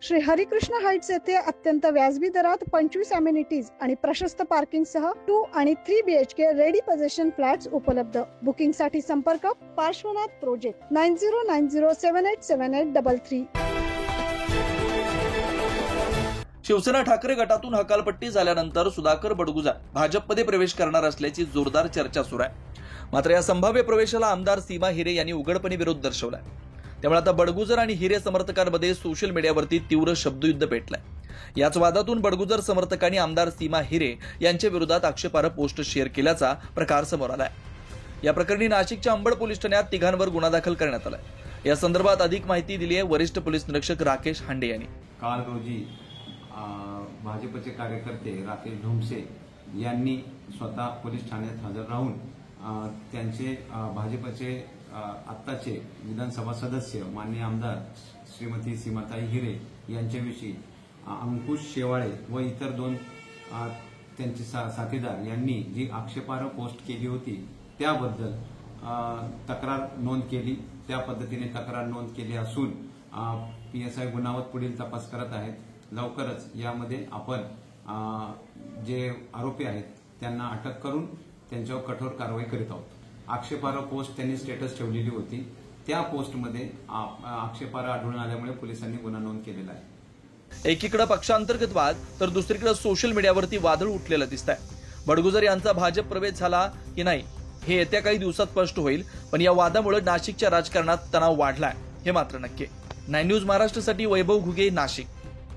Shri Harikrishna Heights येथे अत्यंत व्याजबी दरात 25 अमेनिटीज आणि प्रशस्त पार्किंग सह 2 आणि 3 BHK रेडी पोझिशन फ्लॅट्स उपलब्ध. बुकिंग साठी संपर्क पार्श्वनाथ प्रोजेक्ट 9090787833. शिवसेना ठाकरे गटातून हकालपट्टी झाल्यानंतर सुधाकर बडगुजर भाजपमध्ये प्रवेश करणार असल्याची जोरदार चर्चा सुरू आहे. मात्र या संभाव्य प्रवेशाला आमदार सीमा हिरे यांनी उघडपणे विरोध दर्शवलाय. त्यामुळे आता बडगुजर आणि हिरे समर्थकांमध्ये सोशल मीडियावरती तीव्र शब्दयुद्ध पेटलंय. याच वादातून बडगुजर समर्थकांनी आमदार सीमा हिरे यांच्या विरोधात आक्षेपार्ह पोस्ट शेअर केल्याचा प्रकार समोर आलाय. या प्रकरणी नाशिकच्या अंबड पोलीस ठाण्यात तिघांवर गुन्हा दाखल करण्यात आलाय. या संदर्भात अधिक माहिती दिली आहे वरिष्ठ पोलीस निरीक्षक राकेश हांडे यांनी. काल रोजी भाजपचे कार्यकर्ते राकेश ढोमसे यांनी स्वतः पोलीस ठाण्यात हजर राहून त्यांचे भाजपचे आत्ताचे विधानसभा सदस्य माननीय आमदार श्रीमती सीमाताई हिरे यांच्याविषयी अंकुश शेवाळे व इतर 2 त्यांचे साथीदार यांनी जी आक्षेपार्ह पोस्ट केली होती त्याबद्दल तक्रार नोंद केली. त्या पद्धतीने तक्रार नोंद केली असून PSI गुन्हावत पुढील तपास करत आहेत. लवकरच यामध्ये आपण जे आरोपी आहेत त्यांना अटक करून त्यांच्यावर कठोर कारवाई करीत आहोत. आक्षेपार्ह पोस्ट त्यांनी स्टेटस ठेवलेली होती. त्या पोस्टमध्ये आक्षेपार्ह आढळून आल्यामुळे पोलिसांनी गुन्हा नोंद केलेला आहे. एकीकडे पक्षांतर्गत वाद तर दुसरीकडे सोशल मीडियावरती वादळ उठलेलं दिसत आहे. बडगुजर यांचा भाजप प्रवेश झाला की नाही हे येत्या काही दिवसात स्पष्ट होईल. पण या वादामुळे नाशिकच्या राजकारणात तणाव वाढलाय हे मात्र नक्की. 9 न्यूज महाराष्ट्रासाठी वैभव घुगे, नाशिक.